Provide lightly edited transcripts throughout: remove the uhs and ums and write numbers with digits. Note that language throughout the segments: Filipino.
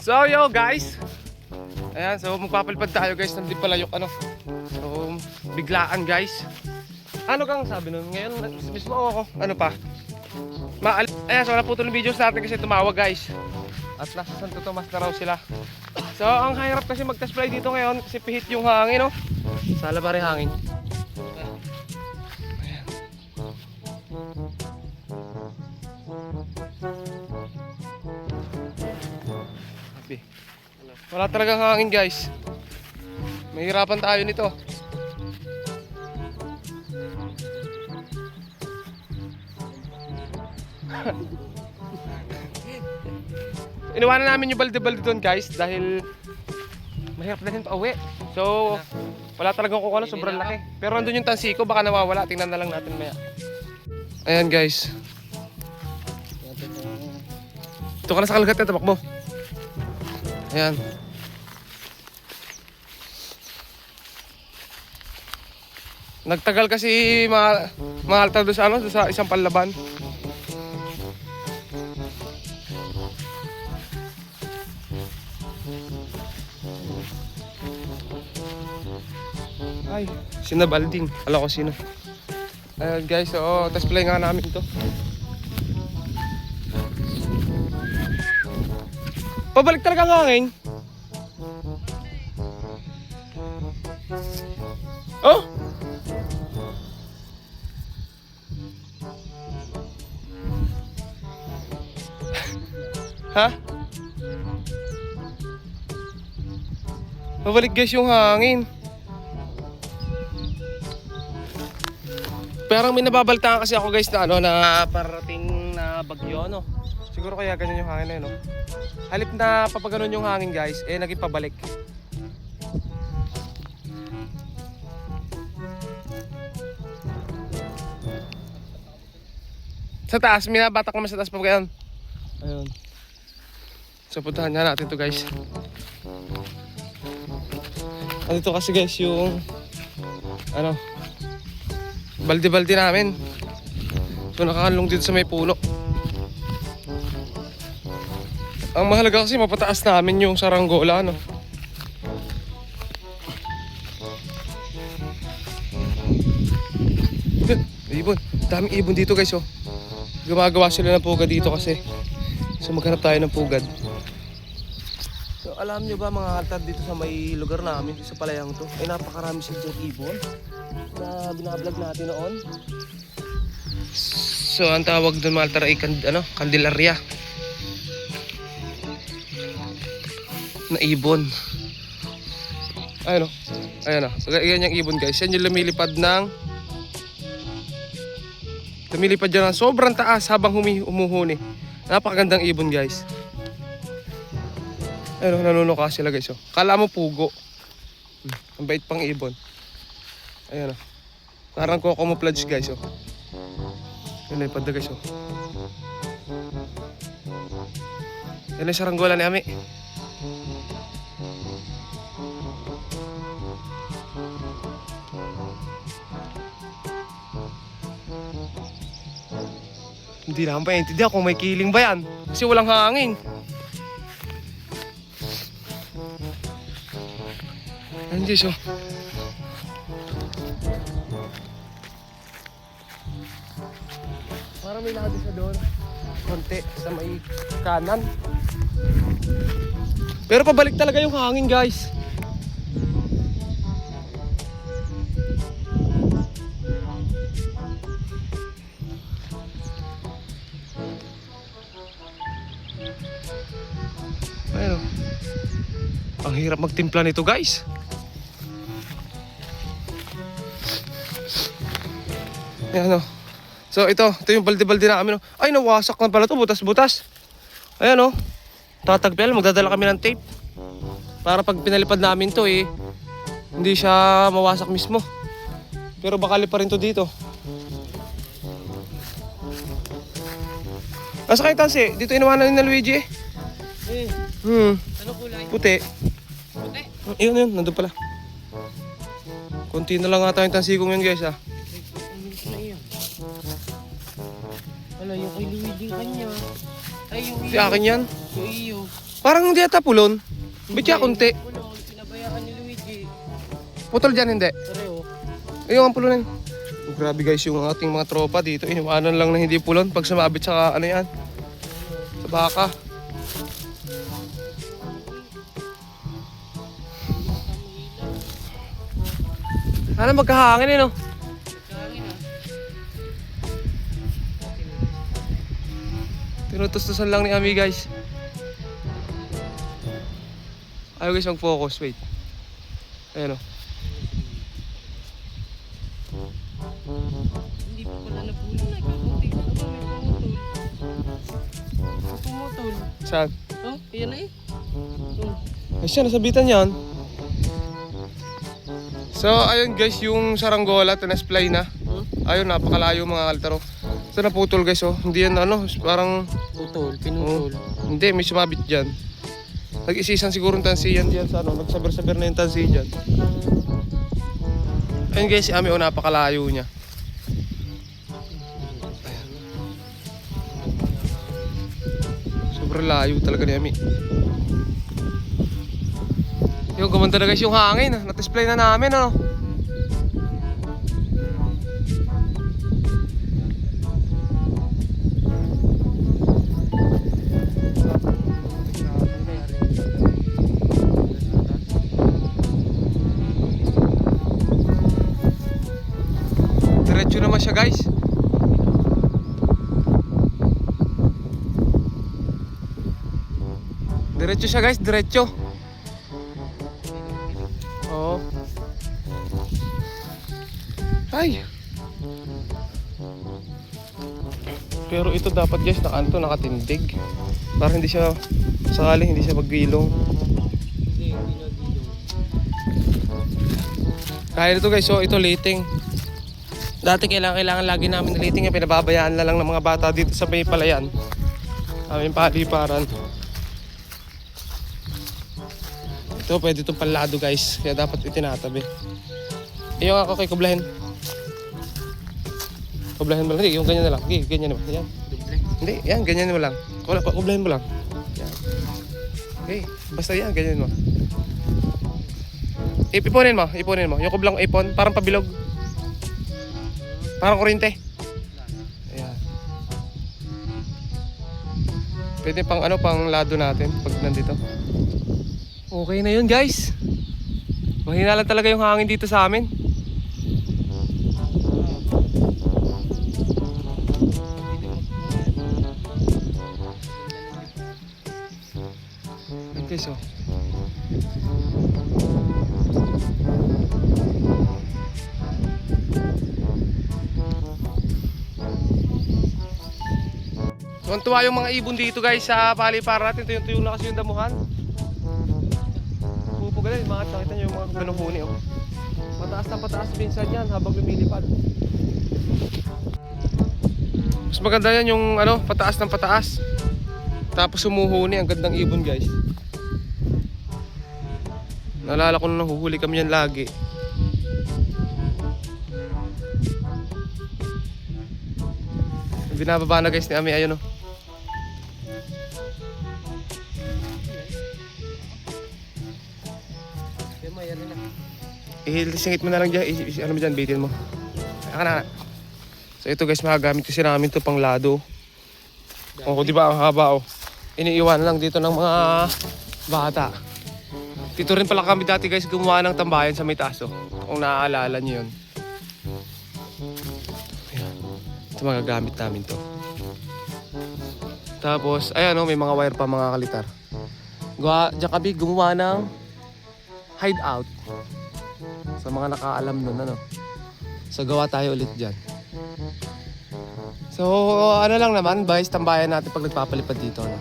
So yo guys, ayan, so magpapalipad tayo guys ng Dipalayok ano. So biglaan guys. Ano kang sabi nun? Ngayon mismo ako, ano pa? Ayan, so naputol yung videos natin kasi tumawag guys. At nasa Santo Tomas na raw sila. So ang hirap kasi mag-test fly dito ngayon kasi pihit yung hangin, no? Sala ba rin hangin? Ayan. Wala talagang hangin guys. Mahirapan tayo nito. Iniwanan namin yung balde-balde doon guys dahil mahirap na rin pa uwi. So wala talagang kukuha, sobrang laki. Pero andun yung tansiko, baka nawawala. Tingnan na lang natin maya. Ayan guys. Ito ka na sa kalagat na tabak mo. Ayan. Nagtagal kasi mahal tayo doon sa, doon sa isang panlaban. Ay, sinabalding. Alam ko sino. Ayan guys, so test play nga namin ito. Pabalik talaga ang hangin. Oh! Ha? Pabalik guys yung hangin. Parang may nababaltaan kasi ako guys na ano na parating na bagyo no. Siguro kaya ganyan yung hangin na yun, no? Halip na papaganon yung hangin guys, eh naging pabalik. Sa taas, minabatak naman sa taas pa ganyan. Ayun. So puntahan nga natin to guys. Andito kasi guys yung ano, balde-balde namin. So nakakalong dito sa may puno. Ang mahalaga kasi mapataas namin yung saranggola, no? Ibon. Daming ibon dito guys, oh. Gumagawa sila ng pugad dito kasi. So maghanap tayo ng pugad. So alam nyo ba mga haltad dito sa may lugar namin, sa Palayang to, ay napakarami silang ibon na binablog natin noon. So ang tawag doon mga haltad ay Candelaria na ibon. Ayun o. Ayun o. Ayan yung ibon guys. Yan yung lumilipad dyan ng sobrang taas habang humuhuni. Napakagandang ibon guys. Ayun o. Nanunuka sila guys o. Kala mo pugo. Ang bait pang ibon. Ayun o. Parang camouflage guys o. Lumilipad na guys o. Yan yung saranggola ni Ami. Hindi naman pa intindihan kung may kiling ba yan. Kasi walang hangin. Ayan guys oh. Parang may lado sa doon. Konti sa may kanan. Pero pabalik talaga yung hangin guys. Ayun. Ang hirap magtimpla nito guys. Ayan o. So ito yung balde-balde namin. Ay nawasak na pala to, butas-butas. Ayan o. Tatagpil, magdadala kami ng tape. Para pag pinalipad namin to hindi siya mawasak mismo. Pero bakali pa rin to dito. Asa kayo tansi? Dito inawanan ni na Luigi eh. Ano kulay? Puti. Puti? Yun, nandun pala. Kunti na lang nga tayong tansikong yun guys ah. Wala yung kay Luigi kanya. Ay yung Si akin yan. Yung iyo. Parang hindi ata pulon. Bitya konti. Pulon, pinabayaan ni Luigi. Putol dyan, hindi. Pareho. Ayun ang pulunin. Grabe guys yung ating mga tropa dito. Iniwanan lang na hindi pulon pag sumabit sa ano yan. Sa baka. Sana magkahangin no? Kangin ah. Tinutustusan lang ni Ami guys. Ayaw guys mag-focus. Wait. Ayan o. Hindi pa pala napulon. Nagkakunti pa naman may pumutol. Pumutol. Saan? Oh, ayan na eh. Oh. Ay siya, nasabitan yan. So ayun guys, yung saranggola, tinasplay na. Ayun, napakalayo mga kaltaro. So naputol guys oh. Hindi yan ano, parang... Putol, pinutol. Hindi, may sumabit dyan. Nag-isisan siguro ng tansiyan diyan sa ano, nagsaber-saber na yung tansi dyan. Ayun guys, si Ami oh, napakalayo niya. Ayan. Sobrang layo talaga ni Ami. Yung gumanda na guys yung hangin, na-display na namin ano. Diretso naman siya guys. Diretso siya guys, diretso. Oo. Ay. Pero ito dapat guys nakatindig. Para hindi siya sakali hindi siya maggilong. Hindi, hindi nagilong. Kaya nito guys, so ito liting. Dati kailangan lagi namin liting, pinababayaan na lang ng mga bata dito sa may palayan. Aming paliparan. Ito pwede itong palado guys, kaya dapat itinatabi. Yung ako kay kublahin. Kublahin mo lang, hindi, yung ganyan na lang. Hindi, ganyan naman, yan. Hindi, yan, ganyan mo lang. Kublahin mo lang. Yan. Okay, basta yan, ganyan mo. Ipunin mo. Yung kublang ipon, parang pabilog. Parang kuryente. Ayan. Pwede pang ano, pang lado natin pag nandito. Okay na yun guys. Mahina lang talaga yung hangin dito sa amin. Ayan guys oh. Tuwan-tuwa yung mga ibon dito guys sa paliparan natin. Tuyong-tuyo na kasi yung damuhan. Pupuga na, makita nyo yung mga ganong oh. Pataas na pataas minsan yan habang lumilipad. Mas maganda yan yung ano, pataas ng pataas. Tapos sumuhuni, ang gandang ibon guys. Naalala ko na nahuhuli kami yan lagi. Binababa na guys ni Ami, ayun oh. Singit mo na lang dyan, ano mo dyan, bitin mo. Ayan na. So ito guys, magagamit kasi namin ito pang lado. Oh, di ba ang haba oh. Iniiwan lang dito ng mga bata. Dito rin pala kami dati guys gumawa ng tambayan sa may taas oh. Kung naaalala nyo yun. Ayan. Ito magagamit namin to. Tapos, ayan oh, may mga wire pa mga kalitar. Diyan kami gumawa ng hideout. Sa mga nakaalam nun, ano. So, gawa tayo ulit dyan. So, ano lang naman, guys, tambayan natin pag nagpapalipad dito, no?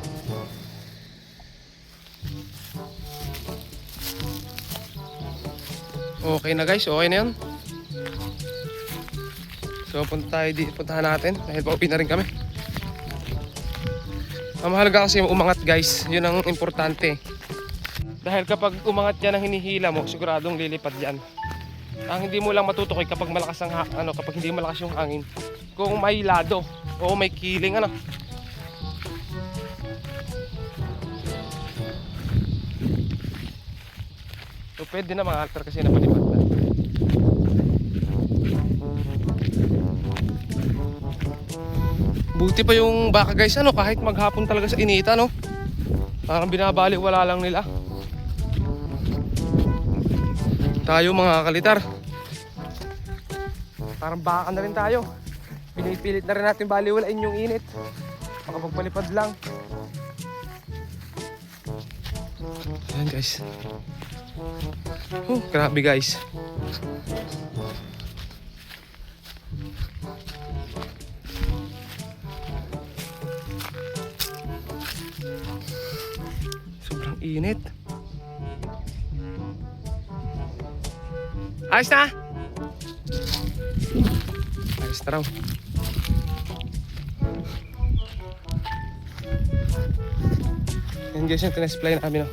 Okay na guys, okay na yun. So, puntahan natin dahil pauwi na rin kami. Ang mahalaga kasi yung umangat guys, yun ang importante. Dahil kapag umangat yan ang hinihila mo, siguradong lilipad yan. Ang hindi mo lang matutukoy kapag malakas ang kapag hindi malakas yung hangin. Kung may lado o may kiling ano. So pwede na mga altar kasi napalipad na. Buti pa yung baka guys, ano, kahit maghapon talaga sa inita, no? Parang binabali wala lang nila. Tayo mga kalitar, parang baka na rin tayo. Pinipilit na rin natin baliwalain yung init. Makapagpalipad lang. Ayan guys. Grabe guys. Sobrang init. Ayos na? Ayos na raw. Yan guys yung tinesply namin. Oh.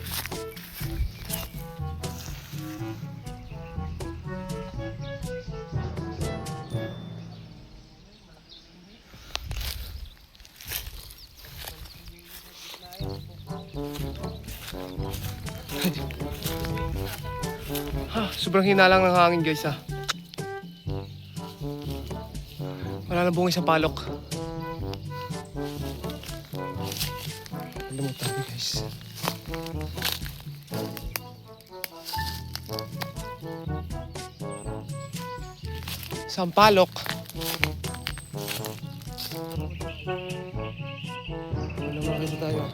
Sobrang hina lang ng hangin guys ha. Wala nang bungay sa palok. Alam mo tayo guys. Sampalok. Wala makita tayo.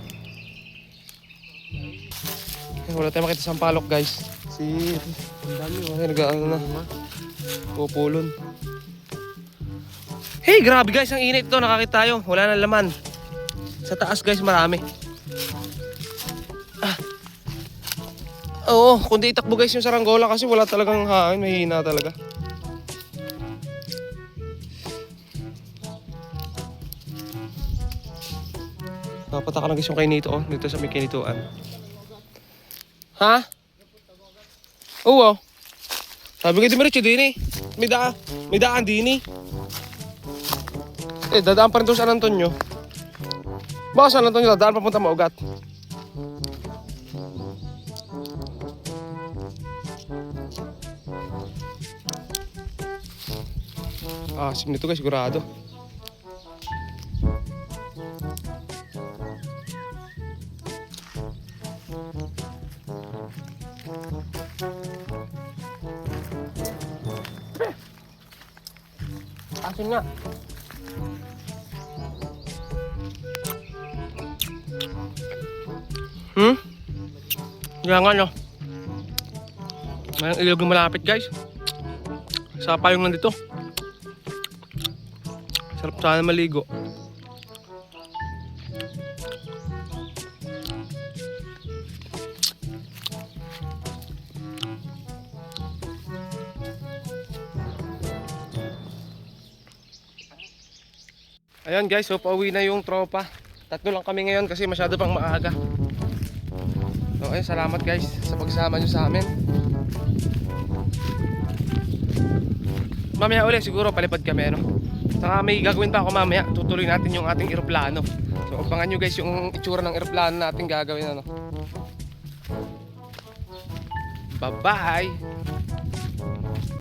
Wala tayong makita sampalok guys. Si ang dami mga nag-ano na pupulon. Hey, grabe guys, ang init to. Nakakita tayo, wala nang laman. Sa taas guys, marami. Oo, kundi itakbo guys yung saranggola kasi wala talagang hangin, mahina talaga. Napataka lang guys yung kainito, oh, dito sa may kainituan. Ha? Oo. Sabi ko Dimitri din eh. May daan din eh. Dadaan pa rin doon sa San Antonio. Baka San Antonio dadaan papunta Maugat. Sim nito guys, sigurado. Asin nga. Kaya nga no. Mayang ilog yung malapit guys. Sa payong lang dito. Sarap sana maligo. Ayan guys, so pauwi na yung tropa. Tatlo lang kami ngayon kasi masyado pang maaga. So ayun, salamat guys sa pagsama nyo sa amin. Mamaya ulit siguro palipad kami, ano. Saka may gagawin pa ako mamaya. Tutuloy natin yung ating eroplano. So abangan nyo guys yung itsura ng eroplano natin gagawin, ano. Bye bye.